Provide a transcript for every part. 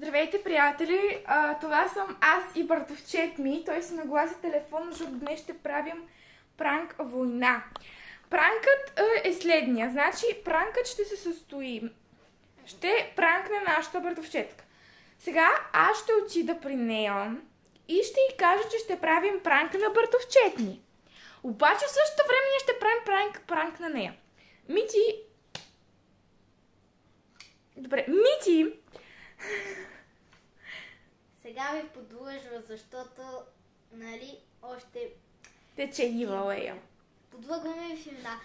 Здравейте, приятели! Това съм аз и братовчет ми. Той си нагласи телефон, защото днес ще правим пранк война. Пранкът е следния. Значи, пранкът ще се състои. Ще пранкне нашата братовчетка. Сега аз ще отида при нея и ще й кажа, че ще правим пранк на братовчет ни. Обаче в същото време ние ще правим пранк на нея. Мити... Добре, Мити... Сега ви подлъжва, защото, нали, още... Тече гивауея. Подлъгваме ви в имена.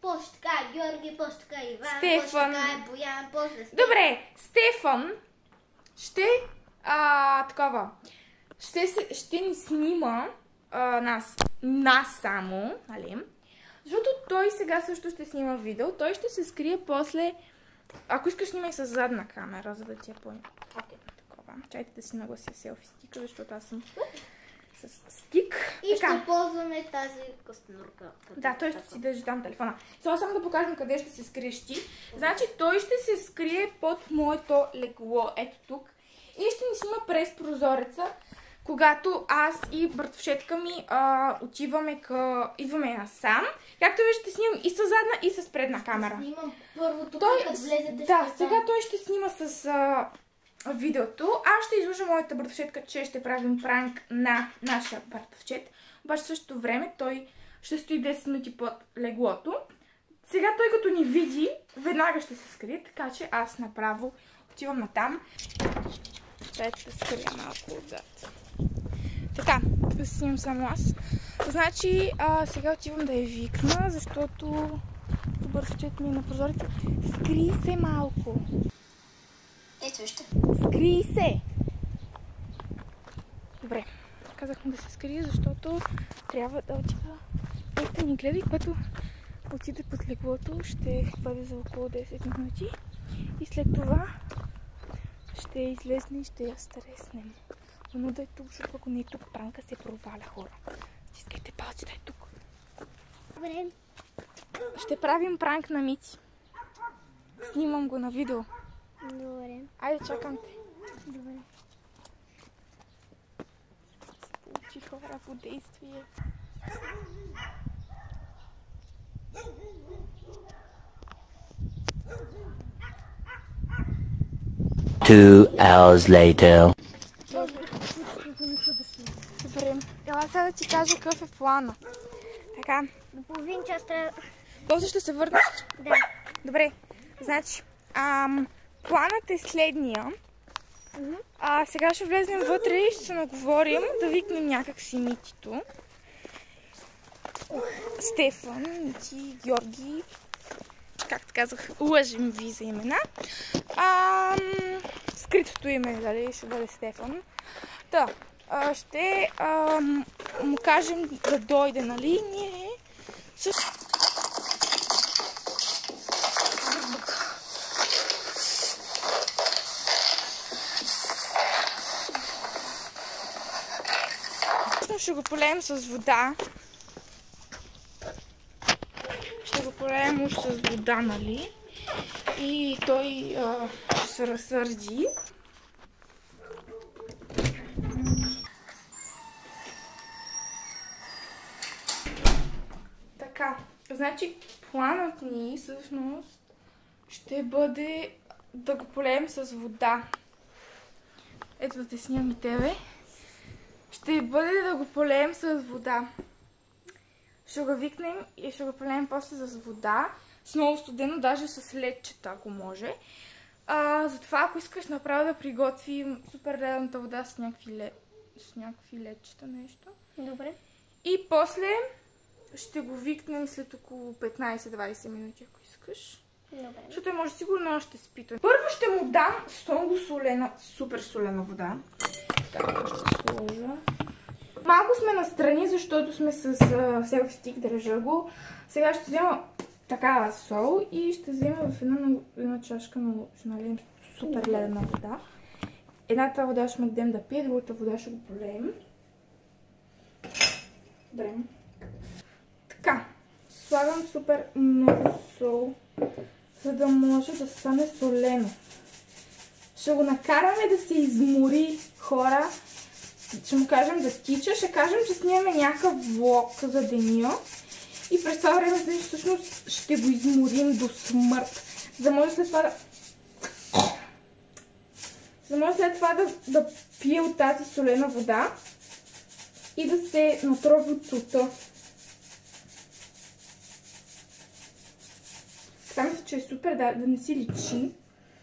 После така е Георги, после така е Иван, Стефан. после така е Боян, после... Добре, Стефан ще ще ни снима нас само, нали? Защото той сега също ще снима видео. Той ще се скрие после... Ако искаш, снимай с задна камера, за да ти я поня. Окей, такова. Чайте да си наглася селфи стика, защото аз съм с стик. И така. ще ползваме тази костенурка. Да, той ще си държи там телефона. Сега само да покажем къде ще се скриеш ти. Значи той ще се скрие под моето легло, ето тук. И ще ни снима през прозореца, когато аз и братовчетка ми идваме насам. Както виждате, снимам и с задна, и с предна камера. Снимам първото, като влезете. Да, сега той ще снима с видеото. Аз ще изложа моята братовчетка, че ще правим пранк на нашия братовчет. Обаче в същото време той ще стои 10 минути под леглото. Сега той като ни види, веднага ще се скрие, така че аз направо отивам натам. Дайте да скрия малко отзад. Така, да се снимам само аз. Значи, сега отивам да я викна, защото братовчет ми е на прозореца. Скри се малко. Ето вижте. Скри се! Добре, казах му да се скрие, защото трябва да отида. Ето ни гледай, когато отиде под леглото, ще бъде за около 10 минути. И след това ще излезне и ще я стреснем. Но да е тук, защото ако не е тук, пранка се проваля, хора. Стискайте палци да е тук. Добре. Ще правим пранк на Мити. Снимам го на видео. Добре. Айде, чакам те. Добре. Получи хора по действие. Two hours later. Добре, ела сега да ти кажа какъв е плана. Така. На половин час трябва... После ще се върнеш? Да. Добре, значи, планът е следния. Сега ще влезем вътре и ще се наговорим да викнем някакси Митито. Стефан, Мити, Георги. Както казах, лъжим ви за имена. Скритото име, дали, ще бъде Стефан. Да, ще му кажем да дойде, нали? Ние също... Ще го полеем с вода. Ще го полеем уж с вода, нали? И той ще се разсърди. Така, значи планът ни всъщност ще бъде да го полеем с вода. Ето да те снимам и тебе. Ще бъде да го полеем с вода. Ще го викнем и ще го полеем после с вода. С много студено, даже с ледчета, ако може. Затова, ако искаш направо да приготвим супер ледената вода с някакви ледчета, нещо. Добре. И после ще го викнем след около 15-20 минути, ако искаш. Добре. Защото може сигурно още спи. Първо ще му дам много солена, супер солена вода. Така, ще сложа. Малко сме настрани, защото сме с селфи стик, държа го. Сега ще взема такава сол и ще взема в една чашка, ще налием супер ледена вода. Едната вода ще му дадем да пие, другата вода ще го полеем. Добре. Така, слагам супер много сол, за да може да стане солено. Ще го накараме да се измори, хора. Ще му кажем да тича, ще кажем, че снимаме някакъв влог за деня. И през това време всъщност ще го изморим до смърт. За да може след това да пие от тази солена вода и да се натрови от солта. Така мисля, че е супер да не си личи.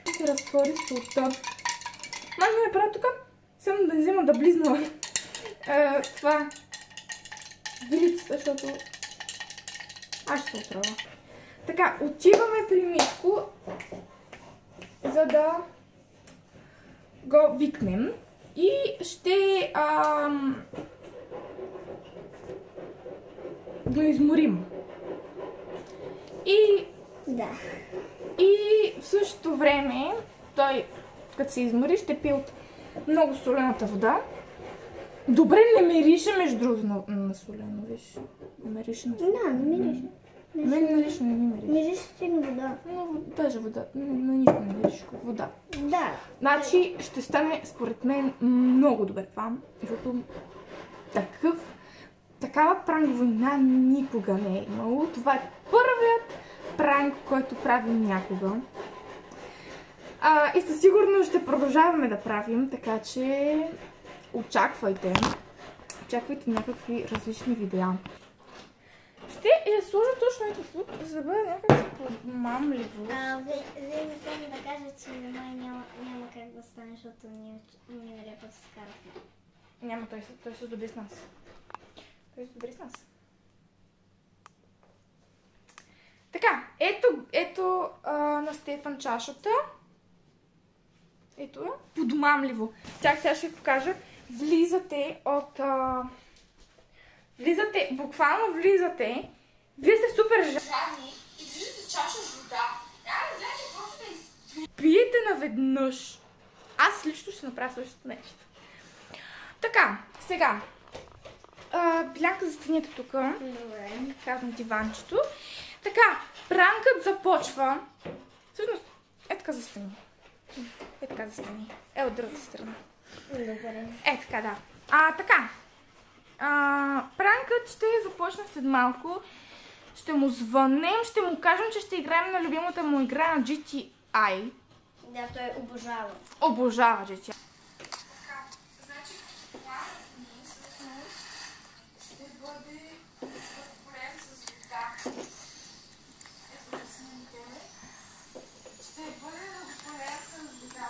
И се разтвори солта. Мама ми направи тук, само да не взема да близна това вилицата, защото аз ще се отрова. Така, отиваме при Митко, за да го викнем и ще го изморим. И в същото време той, като се измори, ще пие от много солената вода. Добре, не мирише между другото на солено, виж. Не мирише на солено. Да, не мирише. Не мирише. Мирише си на вода. Даже вода. На нищо не мирише, вода. Да. Значи ще стане, според мен, много добре това, защото такава пранк война никога не е имало. Това е първият пранк, който правим някога. И със сигурност ще продължаваме да правим, така че очаквайте. Очаквайте някакви различни видеа. Ще я сложа точно ето тук, за да бъде някак подмамливо. Вие ми само да кажа, че няма как да стане, защото миналия път се скарахме. Няма, той се добри с нас. Така, ето на Стефан чашата. Ето я. Подмамливо. Чак сега ще ви покажа. Буквално влизате. Вие сте супер жадни и виждате чаша с вода. Няма да вземете просто да изпиете наведнъж. Аз лично ще направя същото нещо. Така, сега. Бянка, застанете тук. Добре. Така на диванчето. Така, пранкът започва. Всъщност, така застани. От другата страна. Добре. Така, да. Така. Пранкът ще започне след малко. Ще му звънем, ще му кажем, че ще играем на любимата му игра на GTI. Да, той обожава. Обожава GTI. Така, значи, планът ни всъщност ще бъде проблем с вода. Ето да снимите. Ще бъде проблем с вода.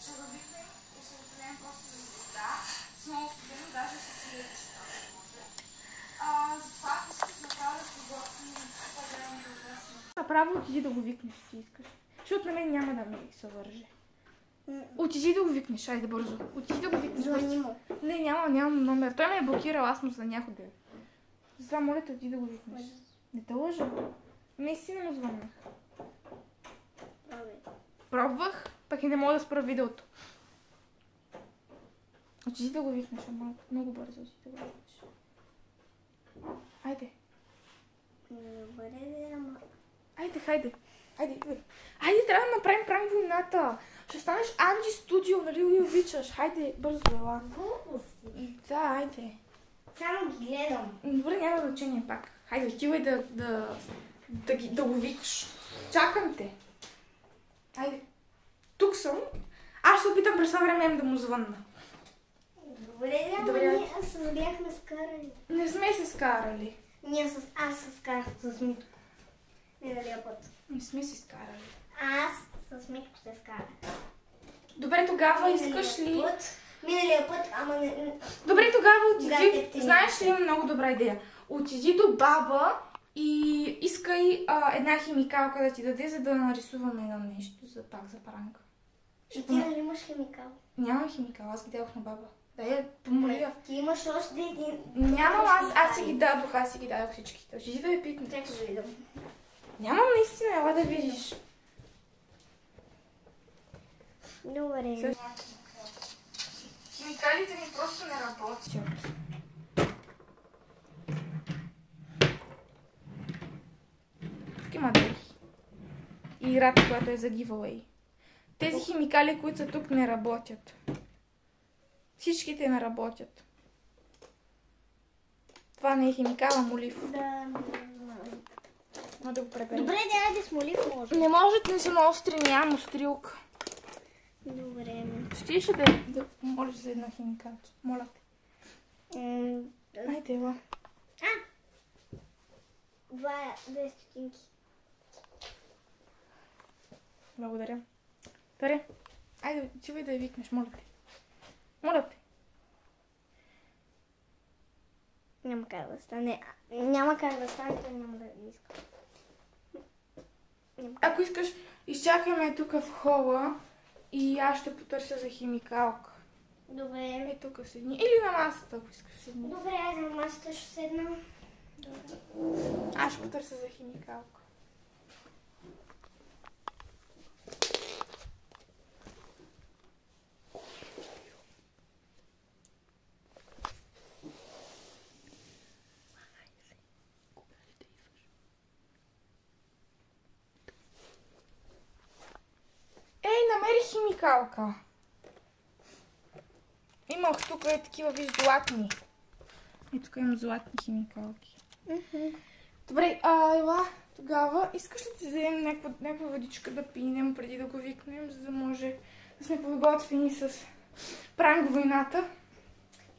Ще го викнем и ще го правим просто с вода. С много студено, даже с лечи. Затова искаш направо да се готвим по-време да угаснем. Направо отиди да го викнеш, си искаш. Защото на мен няма да ми се върже. Отиди да го викнеш, айде бързо. Отиди да го викнеш. Звъни му. Не, нямам номер. Той ме е блокирал, аз му за някъде. Затова моля те, отиди да го викнеш. Не те лъжа. Наистина му звъннах. Пробвах, пък и не мога да спра видеото. Отиди да го викнеш, много бързо отиди да го викнеш. Айде. Хайде, трябва да направим пранк войната. Ще станеш Анджи Студио, нали го обичаш? Хайде, бързо, ела. Глупости. Да, айде. Само ги гледам. Добре, няма значение пак. Хайде, отивай да го викаш. Чакам те. Айде. Тук съм. Аз ще опитам през това време да му звънна. Добре, ние се бяхме скарали. Не сме се скарали. Аз се скарах с Митко. Миналия път. Не сме се скарали. Аз с Митко се скарах. Добре, тогава искаш ли... Миналия път, ама не... Добре, тогава отиди... Знаеш ли, имам много добра идея. Отиди до баба и искай една химикалка да ти даде, за да нарисуваме едно нещо пак за пранк. И ти нали имаш химикал? Нямам химикал, аз ги дадох на баба. Дай я помоля. Ти имаш още един... Нямам, аз си ги дадох всичките. Отиди да я питне. Чакай да видам. Нямам наистина, ела да видиш. Добре. Химикалите ми просто не работят. Тук има дрехи. И играта, която е за giveaway. Тези химикали, които са тук, не работят. Всичките не работят. Това не е химикала, молив. Да, Да го преберем. добре, да с молив може. Не може да не са на остри, нямам острилка. Добре. Щеш ли да молиш за една химикалче? Моля те. Айде, ела. 2 стотинки. Благодаря. Таре, айде, отивай да я викнеш, моля те. Моля те. Няма как да стане. Няма как да стане, той няма да иска. Ако искаш, изчакаме тук в хола и аз ще потърся за химикалка. Добре. Е, тук седни. Или на масата, ако искаш седни. Добре, аз на масата ще седна. Аз ще потърся за химикалка. Ей, намерих химикалка. Имах тук такива, виж, златни. И тук имам златни химикалки. Добре, ела, тогава искаш ли да вземем някаква водичка да пинем преди да го викнем, за да може да сме подготвени с пранк войната?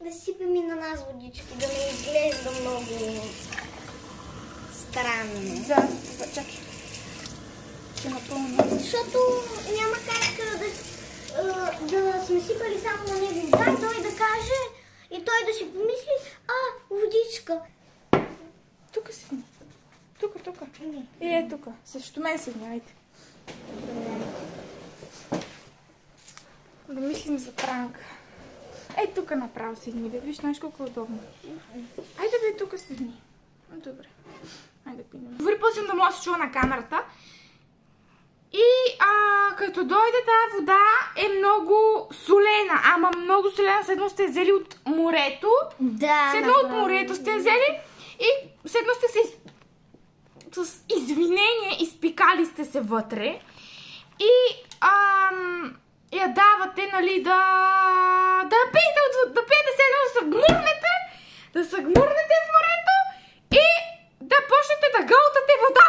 Да сипем и на нас водички, да не изглежда много странно. Да, чакай. Ще напълня. Защото няма как да сме сипали само на него вода и той да каже и той да си помисли, водичка. Тук седни. Тук. Е, тук. Също мен седни, айде. Да мислим за пранк. Ей, тук направо седни, бе. Виж, знаеш колко е удобно. Айде, бе, тук седни. Добре. Айде пинем. Добре, после да мога да се чува на камерата. И като дойде тази вода е много солена. Ама много солена, следно сте взели от морето. Да. Следно от морето сте взели и следно сте се с извинение изпикали сте се вътре. И я давате, нали, да пиете следно, да се гмурнете в морето и да почнете да гълтате вода.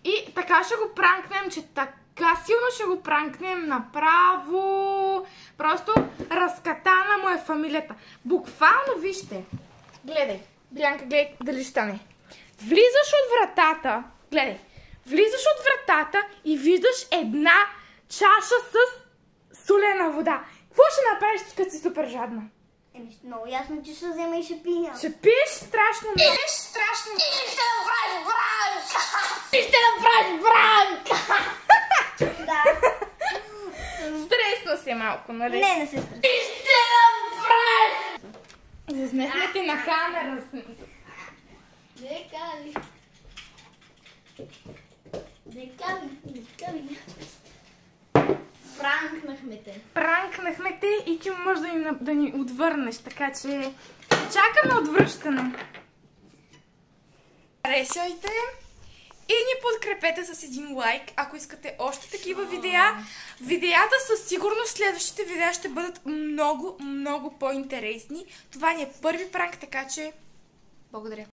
И така ще го пранкнем, че така силно ще го пранкнем направо. Просто разкатана му е фамилията. Буквално, вижте. Гледай, Билянка, гледай дали стане. Влизаш от вратата, гледай, влизаш от вратата и виждаш една чаша с солена вода. Какво ще направиш, като си супер жадна? Много ясно, че ще взема и ще пия. Ще пиеш страшно много. Ще направиш бранка! Да. Стресно си малко, нали? Не се стресна. Заснехме те на камера. Пранкнахме те и ти може да ни отвърнеш, така че чакаме отвръщане. Харесайте и ни подкрепете с един лайк, ако искате още такива видеа. Видеята със сигурност следващите видеа ще бъдат много по-интересни. Това ни е първи пранк, така че благодаря.